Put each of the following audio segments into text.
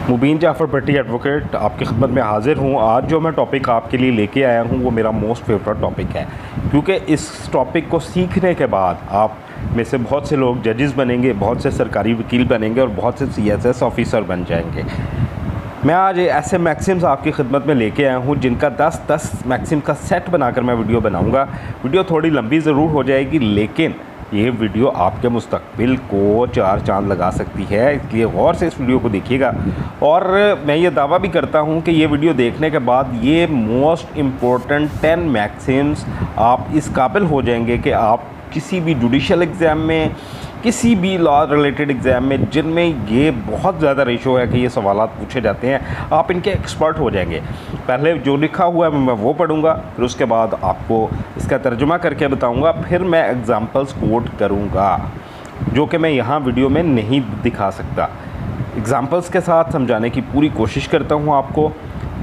मुबीन जाफ़र भट्टी advocate आपकी खिदमत में हाज़िर हूँ। आज जो मैं टॉपिक आपके लिए लेके आया हूँ वो मेरा मोस्ट फेवरेट टॉपिक है, क्योंकि इस टॉपिक को सीखने के बाद आप में से बहुत से लोग जजेस बनेंगे, बहुत से सरकारी वकील बनेंगे और बहुत से CSS ऑफ़िसर बन जाएंगे। मैं आज ऐसे मैक्सिम्स आपकी खिदमत में लेके आया हूँ जिनका 10 मैक्सिम का सेट बनाकर मैं वीडियो बनाऊँगा। वीडियो थोड़ी लंबी ज़रूर हो जाएगी, लेकिन ये वीडियो आपके मुस्तकबिल को 4 चांद लगा सकती है, इसलिए गौर से इस वीडियो को देखिएगा। और मैं ये दावा भी करता हूँ कि ये वीडियो देखने के बाद ये मोस्ट इम्पोर्टेंट 10 मैक्सिम्स आप इस काबिल हो जाएंगे कि आप किसी भी जुडिशल एग्ज़ाम में, किसी भी लॉ रिलेटेड एग्ज़ाम में जिनमें ये बहुत ज़्यादा रेशो है कि ये सवालात पूछे जाते हैं, आप इनके एक्सपर्ट हो जाएंगे। पहले जो लिखा हुआ है मैं वो पढ़ूंगा, फिर उसके बाद आपको इसका तर्जुमा करके बताऊंगा, फिर मैं एग्ज़ाम्पल्स कोट करूंगा जो कि मैं यहाँ वीडियो में नहीं दिखा सकता। एग्ज़ाम्पल्स के साथ समझाने की पूरी कोशिश करता हूँ आपको।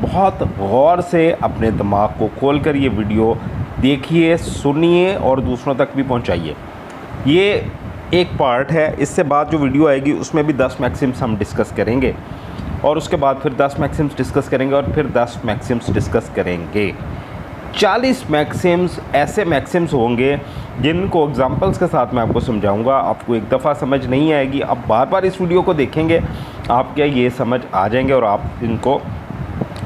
बहुत गौर से अपने दिमाग को खोल कर ये वीडियो देखिए, सुनिए और दूसरों तक भी पहुँचाइए। ये एक पार्ट है, इससे बाद जो वीडियो आएगी उसमें भी 10 मैक्सिम्स हम डिस्कस करेंगे और उसके बाद फिर 10 मैक्सिम्स डिस्कस करेंगे और फिर 10 मैक्सिम्स डिस्कस करेंगे। 40 मैक्सिम्स ऐसे मैक्सिम्स होंगे जिनको एग्जांपल्स के साथ मैं आपको समझाऊंगा। आपको एक दफ़ा समझ नहीं आएगी, आप बार बार इस वीडियो को देखेंगे, आप क्या ये समझ आ जाएंगे और आप इनको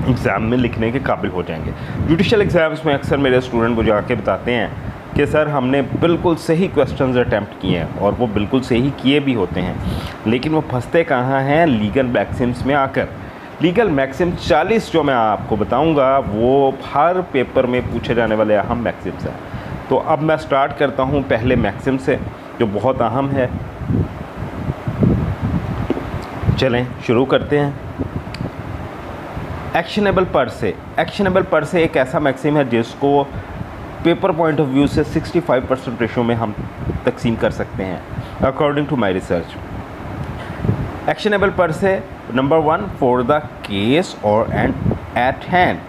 एग्ज़ाम में लिखने के काबिल हो जाएंगे। जुडिशल एग्ज़ाम्स में अक्सर मेरे स्टूडेंट मुझे आके बताते हैं कि सर हमने बिल्कुल सही क्वेश्चंस अटैम्प्ट किए हैं, और वो बिल्कुल सही किए भी होते हैं, लेकिन वो फंसते कहाँ हैं? लीगल मैक्सिम्स में आकर। लीगल मैक्सिम्स 40 जो मैं आपको बताऊंगा वो हर पेपर में पूछे जाने वाले अहम मैक्सिम्स हैं। तो अब मैं स्टार्ट करता हूं पहले मैक्सिम से जो बहुत अहम है। चलें शुरू करते हैं। एक्शनेबल पर से। एक्शनेबल पर से एक ऐसा मैक्सिम है जिसको पेपर पॉइंट ऑफ व्यू से 65% रेशो में हम तकसीम कर सकते हैं, according to my research. Actionable per se number 1 for the case और एंड एट हैंड।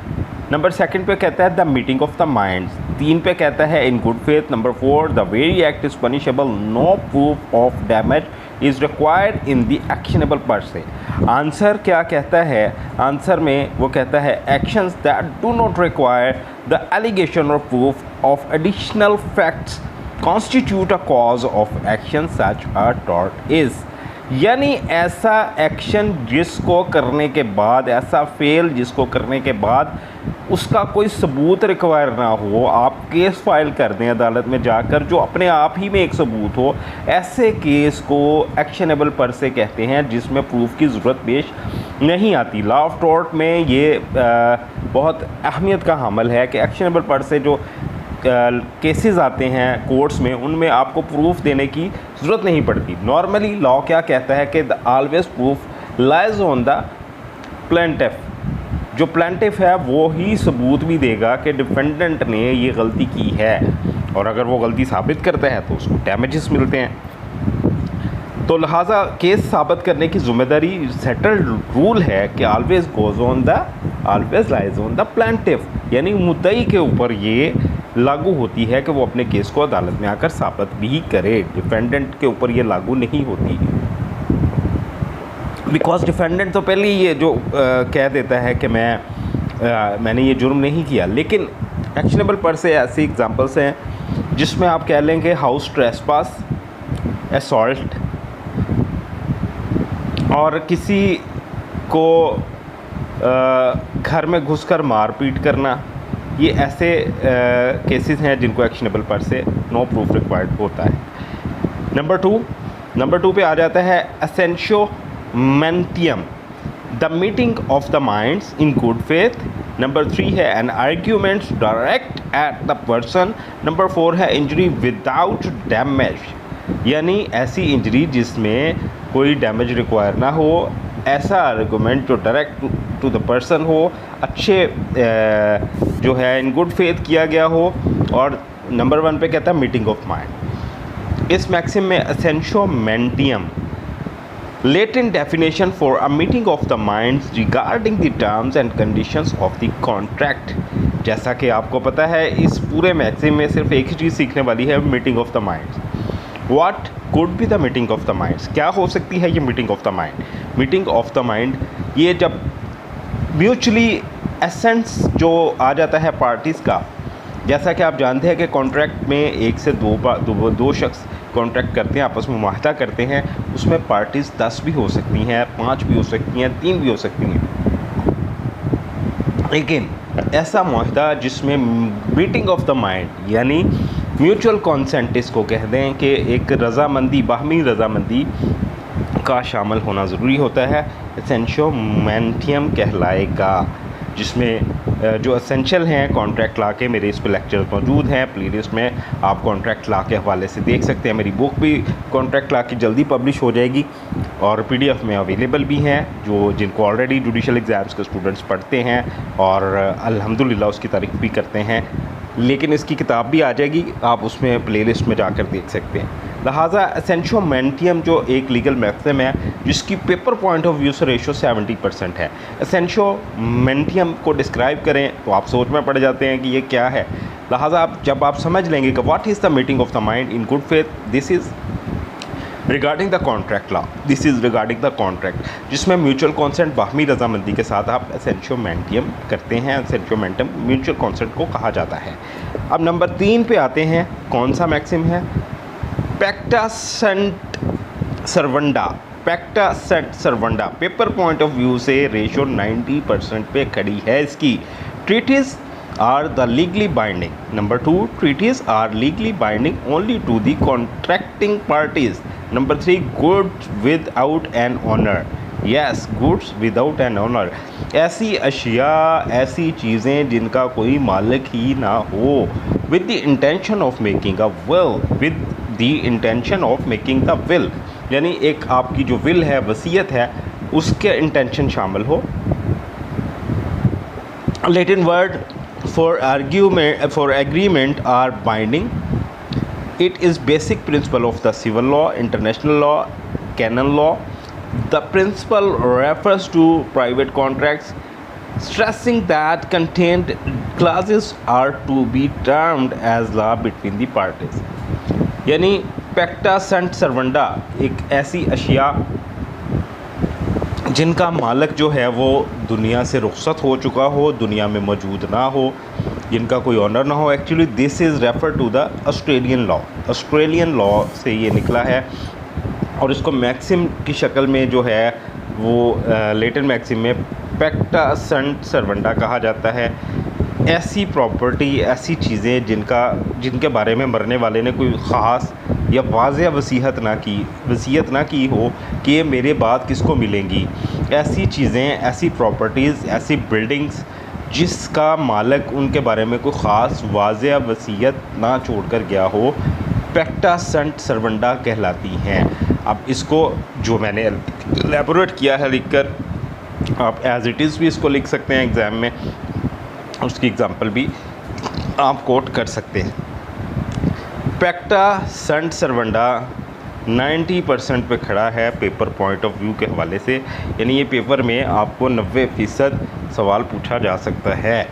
नंबर 2 पे कहता है the meeting of the minds. 3 पे कहता है in good faith. Number 4 the very act is punishable, no proof of damage is required in the actionable per se. Answer क्या कहता है? आंसर में वो कहता है actions that do not require the allegation और proof of additional facts constitute a cause of action such a tort is. यानी ऐसा एक्शन जिसको करने के बाद, ऐसा फेल जिसको करने के बाद उसका कोई सबूत रिक्वायर ना हो, आप केस फाइल कर दें अदालत में जाकर जो अपने आप ही में एक सबूत हो, ऐसे केस को एक्शनेबल पर से कहते हैं जिसमें प्रूफ की ज़रूरत पेश नहीं आती। लॉ ऑफ टॉर्ट में ये बहुत अहमियत का हामिल है कि एक्शनेबल पर से जो केसेस आते हैं कोर्ट्स में, उनमें आपको प्रूफ देने की ज़रूरत नहीं पड़ती। नॉर्मली लॉ क्या कहता है कि always proof lies on the plaintiff. जो प्लेंटिफ है वो ही सबूत भी देगा कि डिफेंडेंट ने ये गलती की है, और अगर वो गलती साबित करता है तो उसको डैमेजेस मिलते हैं। तो लिहाजा केस साबित करने की जिम्मेदारी सेटल्ड रूल है कि always goes on the, always lies on the plaintiff, यानी मुद्दई के ऊपर ये लागू होती है कि वो अपने केस को अदालत में आकर साबित भी करे। डिफेंडेंट के ऊपर ये लागू नहीं होती, बिकॉज डिफेंडेंट तो पहले ही ये जो कह देता है कि मैंने ये जुर्म नहीं किया। लेकिन एक्शनेबल पर से ऐसी एग्जांपल्स हैं जिसमें आप कह लेंगे हाउस ट्रेसपास, असॉल्ट, और किसी को घर में घुसकर मारपीट करना, ये ऐसे केसेस हैं जिनको एक्शनेबल पर से नो प्रूफ रिक्वायर्ड होता है। नंबर 2 पे आ जाता है एसेंशियोमेंटियम, the meeting of the minds in good faith. Number 3 है an arguments direct at the person. Number 4 है इंजरी विदाउट डैमेज, यानी ऐसी इंजरी जिसमें कोई डैमेज रिक्वायर ना हो, ऐसा आर्गूमेंट जो डायरेक्ट टू द पर्सन हो, अच्छे जो है इन गुड फेथ किया गया हो। और नंबर 1 पे कहता है मीटिंग ऑफ माइंड। इस मैक्सिम में एसेंशियोमेंटियम latent definition for a meeting of the minds regarding the terms and conditions of the contract. जैसा कि आपको पता है इस पूरे मैक्सिम में सिर्फ एक ही चीज़ सीखने वाली है, meeting of the minds. What could be the meeting of the minds. क्या हो सकती है ये meeting of the mind? Meeting of the mind ये जब म्यूचुअली एसेंस जो आ जाता है पार्टीज़ का, जैसा कि आप जानते हैं कि कॉन्ट्रैक्ट में एक से दो शख्स कॉन्ट्रैक्ट करते हैं, आपस में मुआहदा करते हैं, उसमें पार्टीज़ 10 भी हो सकती हैं, 5 भी हो सकती हैं, 3 भी हो सकती हैं। लेकिन ऐसा मुआहदा जिसमें मीटिंग ऑफ द माइंड यानी म्यूचुअल कॉन्सेंट इसको कह दें कि एक रज़ामंदी, बाहमी रज़ामंदी का शामिल होना ज़रूरी होता है, एसेंशियोमेंटियम कहलाएगा, जिसमें जो एसेंशियल हैं कॉन्ट्रैक्ट ला के मेरे इस पे लेक्चर मौजूद हैं प्लेलिस्ट में, आप कॉन्ट्रैक्ट ला के हवाले से देख सकते हैं। मेरी बुक भी कॉन्ट्रैक्ट ला के जल्दी पब्लिश हो जाएगी और PDF में अवेलेबल भी हैं, जो जिनको ऑलरेडी जुडिशल एग्ज़ाम्स के स्टूडेंट्स पढ़ते हैं और अल्हम्दुलिल्लाह उसकी तारीफ़ भी करते हैं। लेकिन इसकी किताब भी आ जाएगी, आप उसमें प्लेलिस्ट में जाकर देख सकते हैं। लिहाजा एसेंशियोमेंटियम जो एक लीगल मैक्सिम है जिसकी पेपर पॉइंट ऑफ व्यू से रेशो 70% है। एसेंशियोमेंटियम को डिस्क्राइब करें तो आप सोच में पड़ जाते हैं कि ये क्या है। लिहाजा जब आप समझ लेंगे कि what is the meeting of the mind in good faith, this is regarding the contract law, this is regarding the contract, जिसमें म्यूचुअल कॉन्सेंट बाहमी रजामंदी के साथ आप एसेंशियोमेंटियम करते हैं। एसेंशियोमेंटियम म्यूचुअल कॉन्सेंट को कहा जाता है। अब नंबर 3 पे आते हैं, कौन सा मैक्सिम है? पैक्टा सेंट सर्वंडा। पैक्टा सेंट सर्वंडा पेपर पॉइंट ऑफ व्यू से रेशो 90% पे खड़ी है इसकी। Treaties are the legally binding. Number 2, treaties are legally binding only to the contracting parties. Number 3, goods without an honour. Yes, goods without an honour, ऐसी अशिया, ऐसी चीज़ें जिनका कोई मालिक ही ना हो, with the intention of making a will, with the intention of making the will, यानी एक आपकी जो विल है, वसीयत है, उसके इंटेंशन शामिल हो। Latin word for agreement are binding. It is basic principle of the civil law, international law, canon law. The principle refers to private contracts, stressing that contained clauses are to be termed as law between the parties. यानी पैक्टा सेंट सर्वंडा एक ऐसी अशिया जिनका मालिक जो है वो दुनिया से रुखसत हो चुका हो, दुनिया में मौजूद ना हो, जिनका कोई ऑनर ना हो। Actually this is refer to the Australian law. Australian law से ये निकला है और इसको मैक्सिम की शक्ल में जो है वो लेटिन मैक्सिम में पैक्टा सेंट सर्वंडा कहा जाता है। ऐसी प्रॉपर्टी, ऐसी चीज़ें जिनके बारे में मरने वाले ने कोई ख़ास या वाज़ेह वसीयत ना की हो कि ये मेरे बाद किसको मिलेंगी। ऐसी चीज़ें, ऐसी प्रॉपर्टीज़, ऐसी बिल्डिंग्स जिसका मालिक उनके बारे में कोई ख़ास वाज़ेह वसीयत ना छोड़कर गया हो, पैक्टा सेंट सर्वंडा कहलाती हैं। अब इसको जो मैंने एलेबोरेट किया है लिखकर, आप एज इट इज़ भी इसको लिख सकते हैं एग्ज़ाम में, उसकी एग्ज़ाम्पल भी आप कोट कर सकते हैं। पैक्टा सेंट सर्वंडा 90% पे खड़ा है पेपर पॉइंट ऑफ व्यू के हवाले से, यानी ये पेपर में आपको 90% सवाल पूछा जा सकता है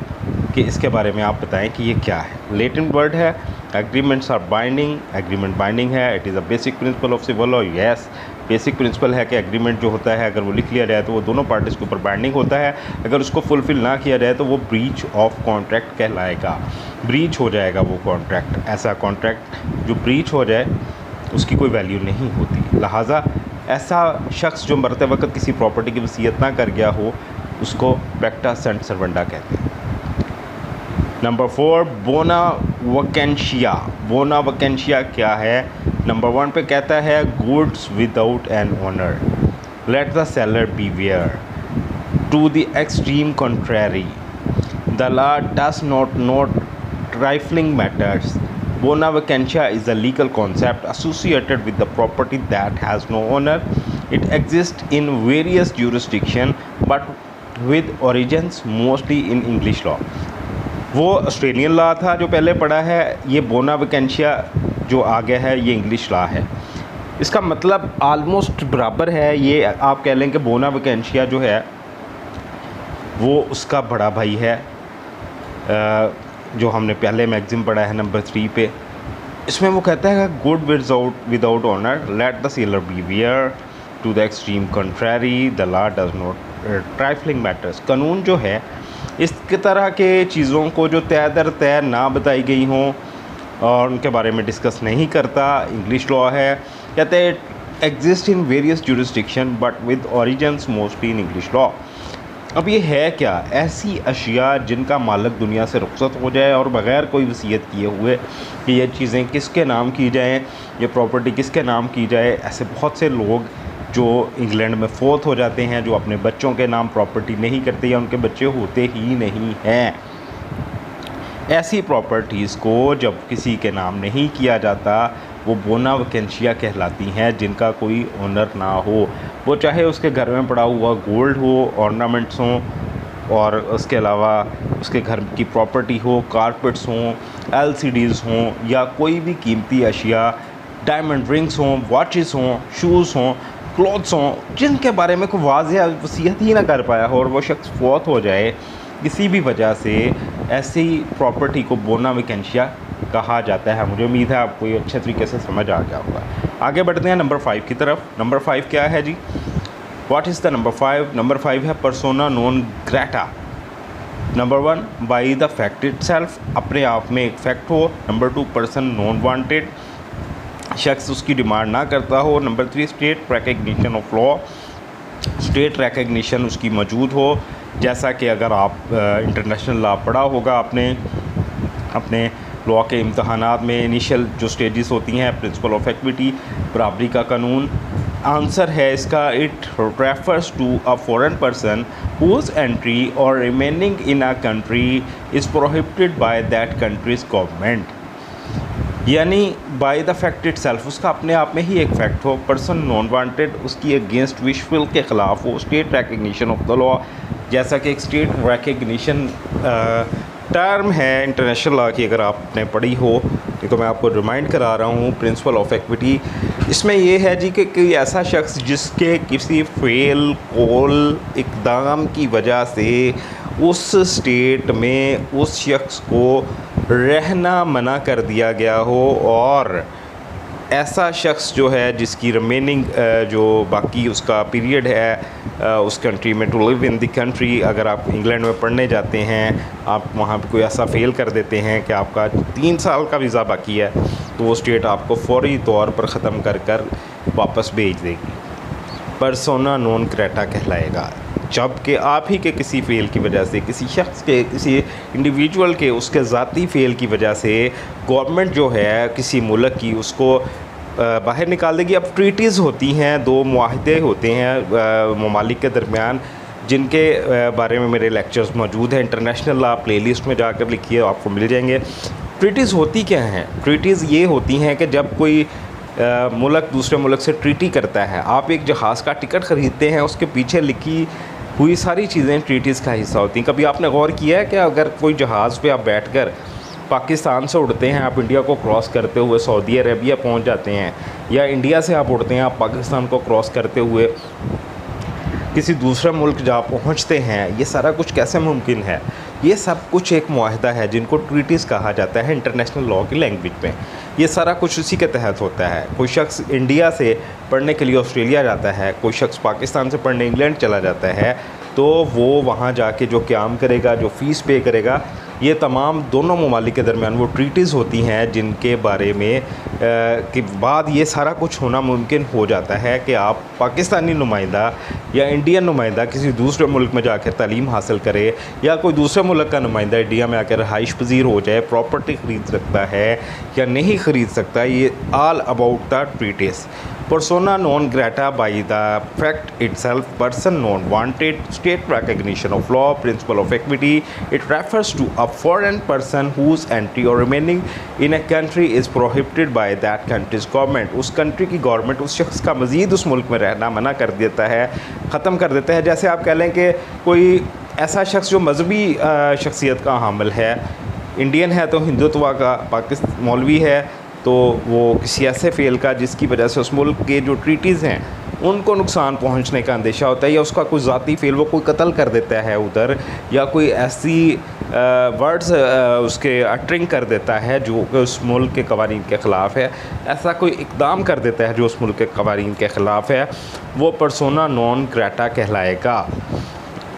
कि इसके बारे में आप बताएं कि ये क्या है। लेटिन वर्ड है, agreements are binding, agreement binding है। It is a basic principle of civil law. Yes, basic principle है कि एग्रीमेंट जो होता है अगर वो लिख लिया जाए तो वो दोनों पार्टीज़ के ऊपर बाइंडिंग होता है। अगर उसको फुलफ़िल ना किया जाए तो वो ब्रीच ऑफ कॉन्ट्रैक्ट कहलाएगा, ब्रीच हो जाएगा वो कॉन्ट्रैक्ट। ऐसा कॉन्ट्रैक्ट जो ब्रीच हो जाए उसकी कोई वैल्यू नहीं होती। लिहाजा ऐसा शख्स जो मरते वक्त किसी प्रॉपर्टी की वसीयत ना कर गया हो उसको पैक्टा सेंट सर्वंडा कहते हैं। नंबर 4, बोना वैकेंशिया। बोना वैकेंशिया क्या है? नंबर 1 पे कहता है goods without an owner, let the seller beware to the extreme contrary, the law does not note trifling matters. Bona vacantia is a legal concept associated with the property that has no owner. It exists in various jurisdictions but with origins mostly in English law. वो Australian law था जो पहले पढ़ा है, ये बोना वैकेंशिया जो आ गया है ये इंग्लिश लॉ है। इसका मतलब आलमोस्ट बराबर है। ये आप कह लें कि बोना वैकेंशिया जो है वो उसका बड़ा भाई है, जो हमने पहले मैगज़ीन पढ़ा है नंबर 3 पे। इसमें वो कहता है good without honour let the seller beware to the extreme contrary the law does not trifling matters. कानून जो है इस तरह के चीज़ों को जो तय दर तय ना बताई गई हों और उनके बारे में डिस्कस नहीं करता। इंग्लिश लॉ है, कहते हैं exist in various jurisdiction but with origins mostly in English law. अब ये है क्या? ऐसी अशिया जिनका मालिक दुनिया से रुखसत हो जाए और बग़ैर कोई वसीयत किए हुए कि ये चीज़ें किसके नाम की जाएँ, ये प्रॉपर्टी किसके नाम की जाए। ऐसे बहुत से लोग जो इंग्लैंड में फोत हो जाते हैं, जो अपने बच्चों के नाम प्रॉपर्टी नहीं करते या उनके बच्चे होते ही नहीं हैं। ऐसी प्रॉपर्टीज़ को जब किसी के नाम नहीं किया जाता वो बोना वैकेंशिया कहलाती हैं, जिनका कोई ओनर ना हो। वो चाहे उसके घर में पड़ा हुआ गोल्ड हो, ऑर्नामेंट्स हों, और उसके अलावा उसके घर की प्रॉपर्टी हो, कारपेट्स हों, LCDs हों, या कोई भी कीमती अशिया, डायमंड रिंग्स हों, वॉचेस हों, शूज़ हों, क्लॉथ्स हों, जिनके बारे में कोई वाज़ेह वसीयत ही ना कर पाया हो और वो शख्स फौत हो जाए किसी भी वजह से, ऐसी प्रॉपर्टी को बोना वैकेंशिया कहा जाता है। मुझे उम्मीद है आपको ये अच्छे तरीके से समझ आ गया होगा। आगे बढ़ते हैं नंबर 5 की तरफ। नंबर 5 क्या है जी? What is the number 5? Number 5 है persona non grata. Number 1 by the fact itself, अपने आप में एक फैक्ट हो। नंबर 2 पर्सन नॉन वांटेड, शख्स उसकी डिमांड ना करता हो। Number 3 state recognition of law, state recognition उसकी मौजूद हो। जैसा कि अगर आप इंटरनेशनल लॉ पढ़ा होगा आपने अपने लॉ के इम्तहानात में, इनिशियल जो स्टेजेस होती हैं, प्रिंसिपल ऑफ इक्विटी, बराबरी का कानून। आंसर है इसका it refers to a foreign person whose entry और remaining in a country is prohibited by that country's government. यानी बाय द फैक्ट इटसेल्फ, उसका अपने आप में ही एक फैक्ट हो। पर्सन नॉन वांटेड, उसकी अगेंस्ट विश विल के ख़िलाफ़ हो। State recognition of the law, जैसा कि एक स्टेट रिकग्निशन टर्म है इंटरनेशनल लॉ की, अगर आपने पढ़ी हो तो मैं आपको रिमाइंड करा रहा हूँ। प्रिंसिपल ऑफ इक्विटी, इसमें ये है जी कि कोई ऐसा शख्स जिसके किसी फेल कॉल इक़दाम की वजह से उस स्टेट में उस शख्स को रहना मना कर दिया गया हो, और ऐसा शख्स जो है जिसकी रिमेनिंग जो बाकी उसका पीरियड है उस कंट्री में, to live in the country. अगर आप इंग्लैंड में पढ़ने जाते हैं, आप वहाँ पे कोई ऐसा फेल कर देते हैं कि आपका 3 साल का वीज़ा बाकी है, तो वो स्टेट आपको फौरी तौर पर ख़त्म कर वापस भेज देगी। पर्सोना नॉन ग्रेटा कहलाएगा। जबकि आप ही के किसी फ़ेल की वजह से, किसी शख्स के, किसी इंडिविजुअल के उसके ज़ाती फ़ेल की वजह से गवर्नमेंट जो है किसी मुल्क की उसको बाहर निकाल देगी। अब ट्रीटीज़ होती हैं, 2 मुआहदे होते हैं ममालिक के दरमियान, जिनके बारे में मेरे लेक्चर्स मौजूद हैं। इंटरनेशनल लॉ प्लेलिस्ट में जाकर लिखिए, आपको मिल जाएंगे। ट्रीटीज़ होती क्या हैं? ट्रीटीज़ ये होती हैं कि जब कोई मुल्क दूसरे मुल्क से ट्रीटी करता है, आप एक जहाज़ का टिकट ख़रीदते हैं, उसके पीछे लिखी हुई सारी चीज़ें ट्रीटीज़ का हिस्सा होती हैं। कभी आपने गौर किया है कि अगर कोई जहाज़ पे आप बैठकर पाकिस्तान से उड़ते हैं, आप इंडिया को क्रॉस करते हुए सऊदी अरेबिया पहुंच जाते हैं, या इंडिया से आप उड़ते हैं, आप पाकिस्तान को क्रॉस करते हुए किसी दूसरे मुल्क जा पहुंचते हैं, ये सारा कुछ कैसे मुमकिन है? ये सब कुछ एक मुआहदा है जिनको ट्रीटीज़ कहा जाता है इंटरनेशनल लॉ की लैंग्वेज में। ये सारा कुछ उसी के तहत होता है। कोई शख्स इंडिया से पढ़ने के लिए ऑस्ट्रेलिया जाता है, कोई शख्स पाकिस्तान से पढ़ने इंग्लैंड चला जाता है, तो वो वहाँ जाके जो क़याम करेगा, जो फ़ीस पे करेगा, ये तमाम दोनों ममालिक के दरमियान वो ट्रीटीज़ होती हैं जिनके बारे में के बाद ये सारा कुछ होना मुमकिन हो जाता है कि आप पाकिस्तानी नुमाइंदा या इंडियन नुमाइंदा किसी दूसरे मुल्क में जाकर तालीम हासिल करे, या कोई दूसरे मुल्क का नुमाइंदा इंडिया में आकर रहाइश पजीर हो जाए, प्रॉपर्टी ख़रीद सकता है या नहीं ख़रीद सकता। ये all about the treaties. Persona non grata by the fact itself, person non wanted, state recognition of law, principle of equity. It refers to a foreign person whose entry or remaining in a country is prohibited by that country's government. उस country की government उस शख्स का मज़ीद उस मुल्क में रहना मना कर देता है, ख़त्म कर देता है। जैसे आप कह लें कि कोई ऐसा शख्स जो मजहबी शख्सियत का हामिल है, इंडियन है तो हिंदुत्व का, मौलवी है तो वो किसी ऐसे फ़ेल का जिसकी वजह से उस मुल्क के जो ट्रीटीज़ हैं उनको नुकसान पहुंचने का अंदेशा होता है, या उसका कोई ज़ाती फ़ेल वो कोई कत्ल कर देता है उधर, या कोई ऐसी वर्ड्स उसके अटरिंग कर देता है जो कि उस मुल्क के कवानीन के ख़िलाफ़ है, ऐसा कोई इक़दाम कर देता है जो उस मुल्क के कवानीन के ख़िलाफ़ है, वो पर्सोना नॉन ग्रेटा कहलाएगा।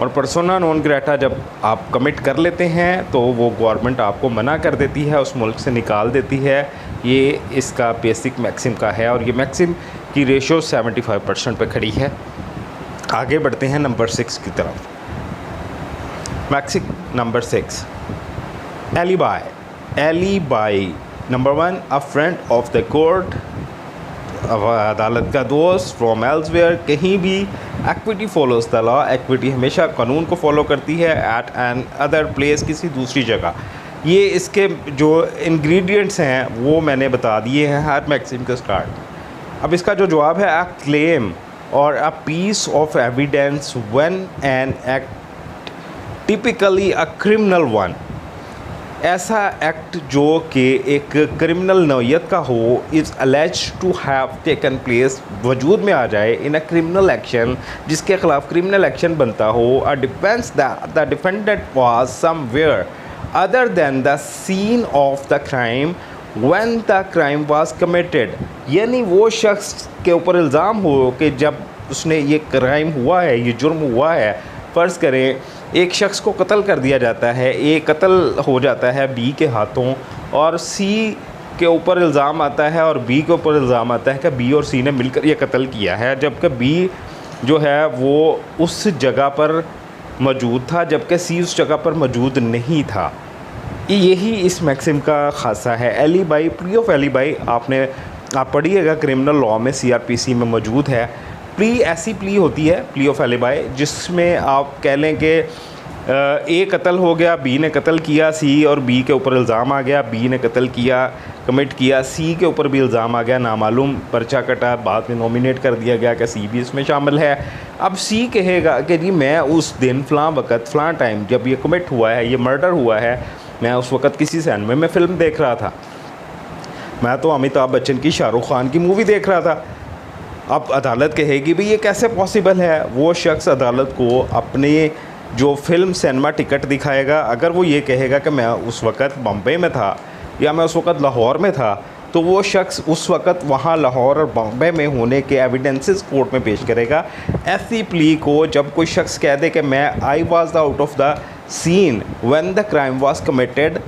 और पर्सोना नॉन ग्रेटा जब आप कमिट कर लेते हैं तो वो गवर्नमेंट आपको मना कर देती है, उस मुल्क से निकाल देती है। ये इसका बेसिक मैक्सिम का है, और ये मैक्सिम की रेशो 75% पे खड़ी है। आगे बढ़ते हैं नंबर 6 की तरफ। Maxim number 6, alibi. Alibi number 1, a friend of the court, अदालत का दोस्त, फ्रॉम एल्सवेयर, कहीं भी। Equity follows the law, equity हमेशा कानून को फॉलो करती है। एट एन अदर प्लेस, किसी दूसरी जगह। ये इसके जो इंग्रेडिएंट्स हैं वो मैंने बता दिए हैं हर मैक्सिम के स्टार्ट। अब इसका जो जवाब है, अ क्लेम और a piece of evidence when an act typically a criminal one, ऐसा एक्ट जो कि एक क्रिमिनल नौयत का हो, is alleged to have taken place, वजूद में आ जाए, इन अ क्रिमिनल एक्शन, जिसके ख़िलाफ़ क्रिमिनल एक्शन बनता हो। A defence the defendant was somewhere other than the scene of the crime when the crime was committed, यानी वो शख्स के ऊपर इल्ज़ाम हो कि जब उसने ये क्राइम हुआ है, ये जुर्म हुआ है, फ़र्ज़ करें एक शख्स को कत्ल कर दिया जाता है, ए कत्ल हो जाता है बी के हाथों, और सी के ऊपर इल्ज़ाम आता है और बी के ऊपर इल्ज़ाम आता है कि बी और सी ने मिलकर ये कत्ल किया है, जबकि बी जो है वो उस जगह पर मौजूद था, जबकि सी उस जगह पर मौजूद नहीं था। यही इस मैक्सिम का ख़ासा है। एलिबाई, प्ली ऑफ एलिबाई आप पढ़िएगा क्रिमिनल लॉ में, CRPC में मौजूद है। प्ली ऐसी प्ली होती है, प्ली ऑफ एलिबाई, जिसमें आप कह लें कि ए कत्ल हो गया, बी ने कत्ल किया, सी और बी के ऊपर इल्ज़ाम आ गया, बी ने कत्ल किया, कमिट किया, सी के ऊपर भी इल्ज़ाम आ गया, नामालूम, पर्चा कटा, बाद में नॉमिनेट कर दिया गया कि सी भी इसमें शामिल है। अब सी कहेगा कि जी मैं उस दिन फ़लाँ वक़्त फ़लाँ टाइम जब ये कमिट हुआ है, ये मर्डर हुआ है, मैं उस वक़्त किसी सिनेमा में फ़िल्म देख रहा था, मैं तो अमिताभ बच्चन की, शाहरुख खान की मूवी देख रहा था। अब अदालत कहेगी भाई ये कैसे पॉसिबल है, वो शख्स अदालत को अपने जो फ़िल्म सिनेमा टिकट दिखाएगा। अगर वो ये कहेगा कि मैं उस वक़्त बम्बई में था या मैं उस वक़्त लाहौर में था, तो वो शख्स उस वक़्त वहाँ लाहौर और बम्बई में होने के एविडेंसेस कोर्ट में पेश करेगा। ऐसी प्ली को जब कोई शख्स कह दे कि मैं I was out of the scene when the crime was committed,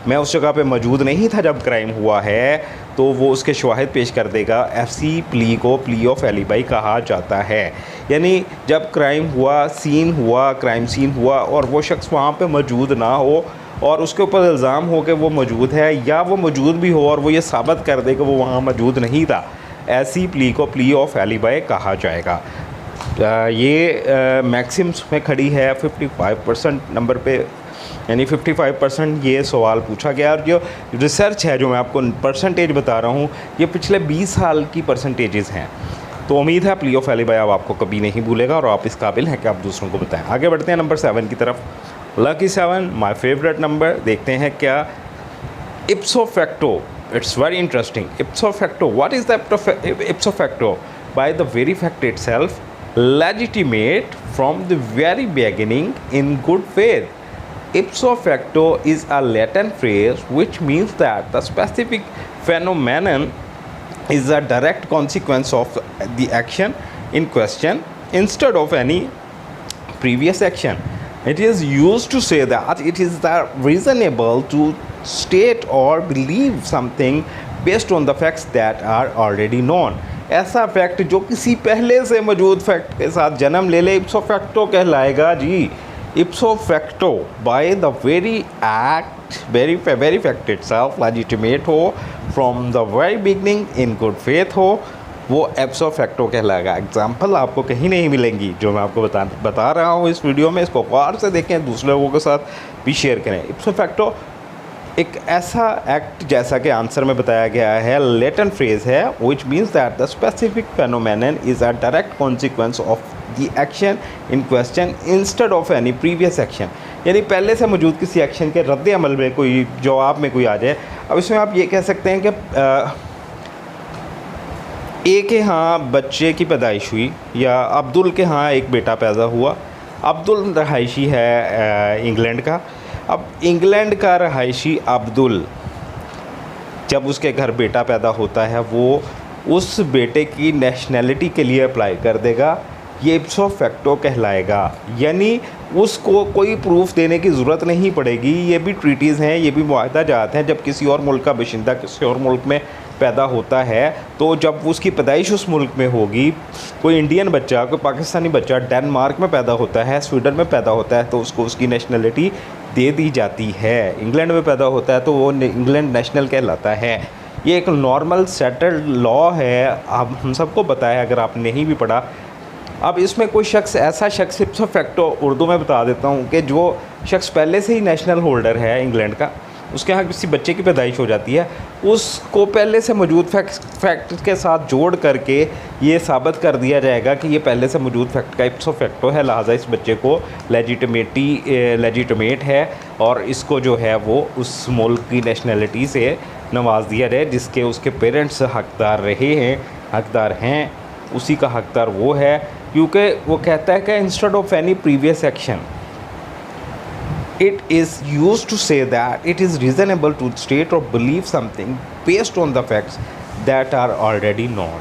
मैं उस जगह पे मौजूद नहीं था जब क्राइम हुआ है, तो वो उसके शवाहिद पेश कर देगा। ऐसी प्ली को प्ली ऑफ एलिबाई कहा जाता है। यानी जब क्राइम हुआ, सीन हुआ, क्राइम सीन हुआ और वो शख्स वहाँ पे मौजूद ना हो और उसके ऊपर इल्ज़ाम हो कि वो मौजूद है, या वो मौजूद भी हो और वो ये साबित कर दे कि वो वहाँ मौजूद नहीं था, ऐसी प्ली को प्ली ऑफ एलिबाई कहा जाएगा। ये मैक्सिम्स में खड़ी है 55% नंबर पे, यानी 55% ये सवाल पूछा गया। और जो रिसर्च है, जो मैं आपको परसेंटेज बता रहा हूँ, ये पिछले 20 साल की परसेंटेजेस हैं। तो उम्मीद है प्ली ऑफ एलिबाई अब आपको कभी नहीं भूलेगा और आप इस काबिल हैं कि आप दूसरों को बताएं। आगे बढ़ते हैं नंबर 7 की तरफ। Lucky 7, my favourite number. देखते हैं क्या इप्सो facto, it's very interesting. इप्सो facto, what is the इप्सो facto? By the very fact itself, legitimate from the very beginning in good faith. Ipso facto is a Latin phrase which means that the specific phenomenon is a direct consequence of the action in question instead of any previous action. It is used to say that it is reasonable to state or believe something based on the facts that are already known. ऐसा fact जो किसी पहले से मौजूद fact के साथ जन्म ले ले, इप्सो फैक्टो कहलाएगा जी। Ipso facto, by the very act, very fact itself, legitimate हो, from the very beginning, in good faith हो, वो इप्सो फैक्टो कहलाएगा। एग्जाम्पल आपको कहीं नहीं मिलेंगी जो मैं आपको बता रहा हूँ इस वीडियो में। इसको गौर से देखें, दूसरे लोगों के साथ भी शेयर करें। इप्सो फैक्टो एक ऐसा एक्ट, जैसा कि आंसर में बताया गया है, लेटेंट फ्रेज है, which means that the specific phenomenon is a direct consequence of the action in question instead of any previous action. यानी पहले से मौजूद किसी एक्शन के रद्द अमल में कोई जवाब में कोई आ जाए। अब इसमें आप ये कह सकते हैं कि ए के यहाँ बच्चे की पैदाइश हुई या अब्दुल के यहाँ एक बेटा पैदा हुआ। अब्दुल रहायशी है इंग्लैंड का। अब इंग्लैंड का रहायशी अब्दुल जब उसके घर बेटा पैदा होता है वो उस बेटे की नेशनैलिटी के लिए अप्लाई कर देगा, ये इप्सो फैक्टो कहलाएगा। यानी उसको कोई प्रूफ देने की ज़रूरत नहीं पड़ेगी। ये भी ट्रीटीज़ हैं, ये भी मुआहदा जात हैं। जब किसी और मुल्क का बाशिंदा किसी और मुल्क में पैदा होता है तो जब उसकी पैदाइश उस मुल्क में होगी, कोई इंडियन बच्चा, कोई पाकिस्तानी बच्चा डेनमार्क में पैदा होता है, स्वीडन में पैदा होता है, तो उसको उसकी नेशनलिटी दे दी जाती है। इंग्लैंड में पैदा होता है तो वो इंग्लैंड नेशनल कहलाता है। ये एक नॉर्मल सेटल्ड लॉ है, अब हम सबको पता है अगर आप नहीं भी पढ़ा। अब इसमें कोई शख्स, ऐसा शख्स इप्सो फैक्टो उर्दू में बता देता हूँ कि जो शख्स पहले से ही नेशनल होल्डर है इंग्लैंड का, उसके यहाँ किसी बच्चे की पैदाइश हो जाती है, उसको पहले से मौजूद फैक्ट के साथ जोड़ करके ये साबित कर दिया जाएगा कि ये पहले से मौजूद फैक्ट का इप्सो फैक्टो है, लिहाजा इस बच्चे को लेजिटिमेट है और इसको जो है वो उस मुल्क की नेशनलिटी से नवाज दिया जाए जिसके उसके पेरेंट्स हकदार रहे हैं, हकदार हैं, उसी का हकदार वो है। क्योंकि वो कहता है कि instead of any previous action it is used to say that it is reasonable to state or believe something based on the facts that are already known।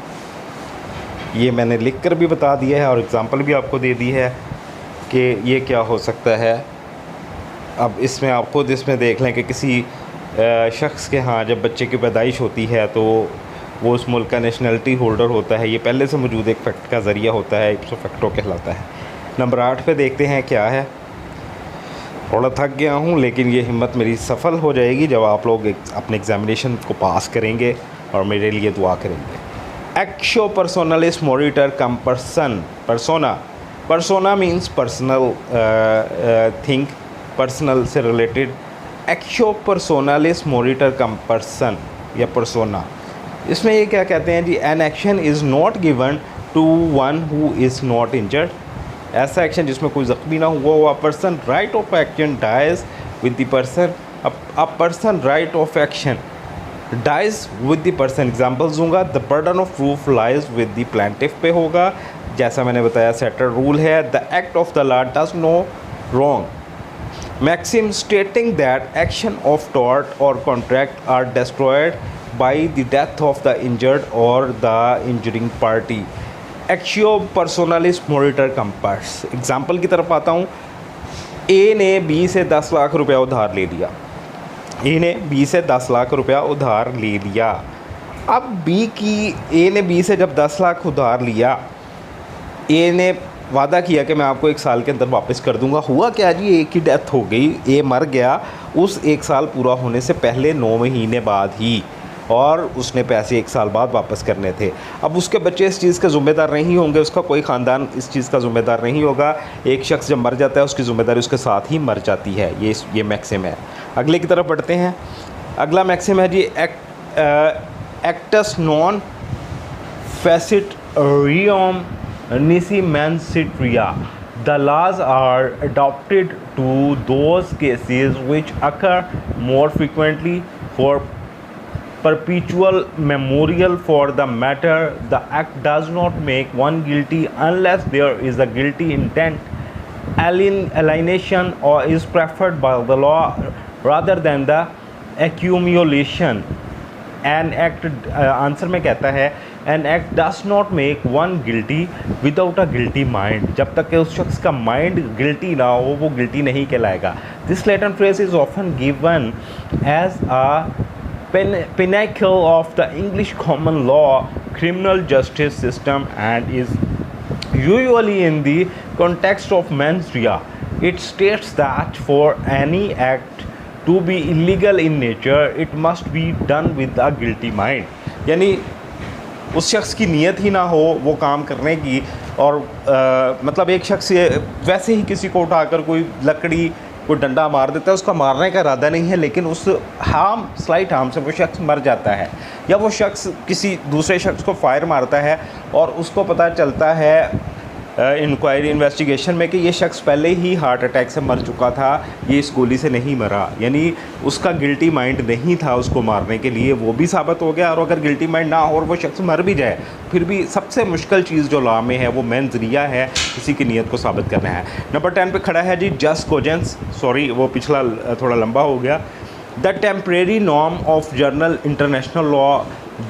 ये मैंने लिख कर भी बता दिया है और एग्ज़ाम्पल भी आपको दे दी है कि ये क्या हो सकता है। अब इसमें आप खुद इसमें देख लें कि किसी शख्स के यहाँ जब बच्चे की पैदाइश होती है तो वो उस मुल्क का नेशनलिटी होल्डर होता है, ये पहले से मौजूद एक फैक्ट का ज़रिया होता है, इप्सो फैक्टो कहलाता है। नंबर 8 पे देखते हैं क्या है। थोड़ा थक गया हूँ लेकिन ये हिम्मत मेरी सफल हो जाएगी जब आप लोग अपने एग्ज़ामिनेशन को पास करेंगे और मेरे लिए दुआ करेंगे। एक्शो पर्सोनलिस मोरिटर कम person persona. Persona means personal thing, personal से रिलेटेड। एक्शो पर्सोनलिस मोरिटर कम पर्सन या पर्सोना, इसमें ये क्या कहते हैं जी, an action is not given to one who is not injured. ऐसा एक्शन जिसमें कोई ज़ख्मी ना हुआ। Person right of action dies with the person. A person right of action dies with the person. Examples दूंगा। The burden of proof lies with the plaintiff पे होगा, जैसा मैंने बताया सेटल रूल है। The act of the law does no wrong. Maxim stating that action of tort और contract are destroyed by the death of the injured और द injuring party. एक्शियो पर्सोनलिस मोरिटर कंपर्स। एग्जाम्पल की तरफ आता हूँ। ए ने बी से 10 लाख रुपया उधार ले लिया। ए ने बी से 10 लाख रुपया उधार ले लिया। अब ए ने बी से जब 10 लाख उधार लिया, ए ने वादा किया कि मैं आपको 1 साल के अंदर वापस कर दूंगा। हुआ क्या जी, ए की डेथ हो गई, ए मर गया उस 1 साल पूरा होने से पहले 9 महीने बाद ही, और उसने पैसे 1 साल बाद वापस करने थे। अब उसके बच्चे इस चीज़ के ज़िम्मेदार नहीं होंगे, उसका कोई ख़ानदान इस चीज़ का ज़िम्मेदार नहीं होगा। एक शख्स जब मर जाता है उसकी ज़िम्मेदारी उसके साथ ही मर जाती है। ये मैक्सिम है। अगले की तरफ बढ़ते हैं। अगला मैक्सिम है जी, एक्टस नॉन फेसिट रियम निसी मैंसिट्रिया। The laws are adopted to those cases which occur more frequently for perpetual memorial for the matter. The act does not make one guilty unless there is a guilty intent. Alienation or is preferred by the law rather than the accumulation. An act answer में कहता है an act does not make one guilty without a guilty mind. जब तक कि उस शख्स का mind guilty ना हो वो गिल्टी नहीं कहलाएगा। This Latin phrase is often given as a pinnacle of the English common law criminal justice system and is usually in the context of mens rea. It states that for any act to be illegal in nature, it must be done with a guilty mind. यानी उस शख्स की नीयत ही ना हो वो काम करने की, और मतलब एक शख्स वैसे ही किसी को उठाकर कोई लकड़ी कोई डंडा मार देता है, उसका मारने का इरादा नहीं है, लेकिन उस स्लाइट हार्म से वो शख्स मर जाता है, या वो शख्स किसी दूसरे शख्स को फायर मारता है और उसको पता चलता है इंक्वायरी इन्वेस्टिगेशन में कि ये शख्स पहले ही हार्ट अटैक से मर चुका था, ये इस गोली से नहीं मरा, यानी उसका गिल्टी माइंड नहीं था उसको मारने के लिए, वो भी साबित हो गया। और अगर गिल्टी माइंड ना हो और वो शख्स मर भी जाए, फिर भी सबसे मुश्किल चीज़ जो लॉ में है वो मेन ज़रिया है किसी की नीयत को साबित करना है। नंबर 10 पे खड़ा है जी जस्ट कोजेंस, सॉरी वो पिछला थोड़ा लंबा हो गया। The temporary norm of journal international law,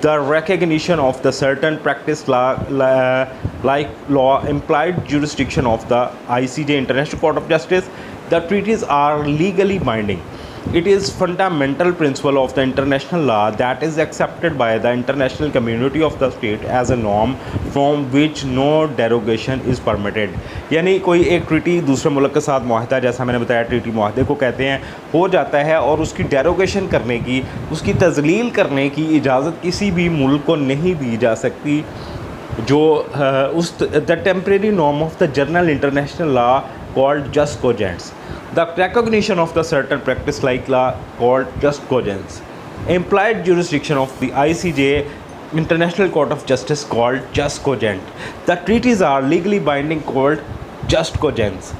the recognition of the certain practice like law, implied jurisdiction of the ICJ, International Court of Justice. The treaties are legally binding. It is fundamental principle of the international law that is accepted by the international community of the state as a norm from which no derogation is permitted. यानी कोई एक treaty दूसरे मुल्क के साथ मुआहदा, जैसा मैंने बताया ट्रीटी मुआहदे को कहते हैं, हो जाता है और उसकी डेरोगेशन करने की, उसकी तजलील करने की इजाज़त किसी भी मुल्क को नहीं दी जा सकती जो उस the temporary norm of the journal international law called just cogents. The recognition of the certain practice like law called just cogents. Implied jurisdiction of the ICJ, International Court of Justice, called just cogent. The treaties are legally binding called just cogents.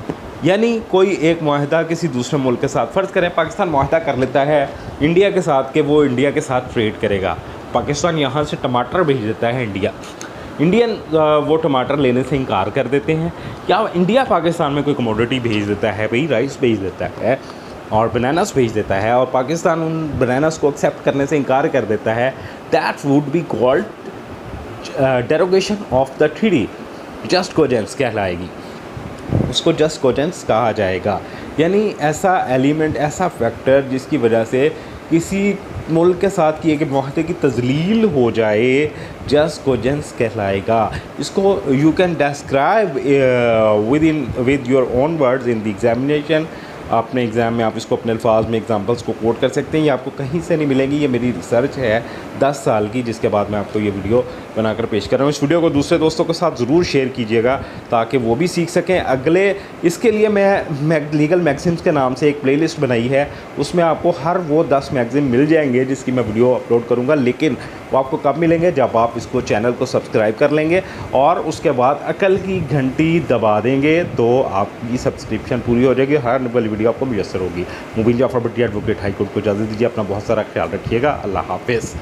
यानी कोई एक मुआहदा किसी दूसरे मुल्क के साथ, फ़र्ज़ करें पाकिस्तान मुआहदा कर लेता है इंडिया के साथ कि वो इंडिया के साथ ट्रेड करेगा। पाकिस्तान यहाँ से टमाटर भेज देता है इंडियन वो टमाटर लेने से इनकार कर देते हैं, या इंडिया पाकिस्तान में कोई कमोडिटी भेज देता है, भाई राइस भेज देता है और बनानास भेज देता है, और पाकिस्तान उन बनानास को एक्सेप्ट करने से इनकार कर देता है, that would be called derogation of the treaty, जस्ट कोजेंस कहलाएगी, उसको जस्ट कोजेंस कहा जाएगा। यानी ऐसा एलिमेंट, ऐसा फैक्टर जिसकी वजह से किसी मुल्क के साथ किए गए मुआहदे की तजलील हो जाए, जस्ट कोजेंस कहलाएगा। इसको you can describe with your own words in the examination. अपने एग्ज़ाम में आप इसको अपने अल्फाज में एग्जांपल्स को कोट कर सकते हैं। ये आपको कहीं से नहीं मिलेंगी, ये मेरी रिसर्च है 10 साल की, जिसके बाद मैं आपको ये वीडियो बनाकर पेश कर रहा हूँ। इस वीडियो को दूसरे दोस्तों के साथ ज़रूर शेयर कीजिएगा ताकि वो भी सीख सकें। अगले इसके लिए मैं लीगल मैगज़ीन्स के नाम से एक प्लेलिस्ट बनाई है, उसमें आपको हर वो 10 मैगज़ीन मिल जाएंगे जिसकी मैं वीडियो अपलोड करूँगा। लेकिन वो आपको कब मिलेंगे? जब आप इसको चैनल को सब्सक्राइब कर लेंगे और उसके बाद अकल की घंटी दबा देंगे तो आपकी सब्सक्रिप्शन पूरी हो जाएगी, हर वाली वीडियो आपको मुयस्सर होगी। मुबीन जाफर भट्टी एडवोकेट, हाई कोर्ट को इजाज़त दीजिए। अपना बहुत सारा ख्याल रखिएगा। अल्लाह हाफिज़।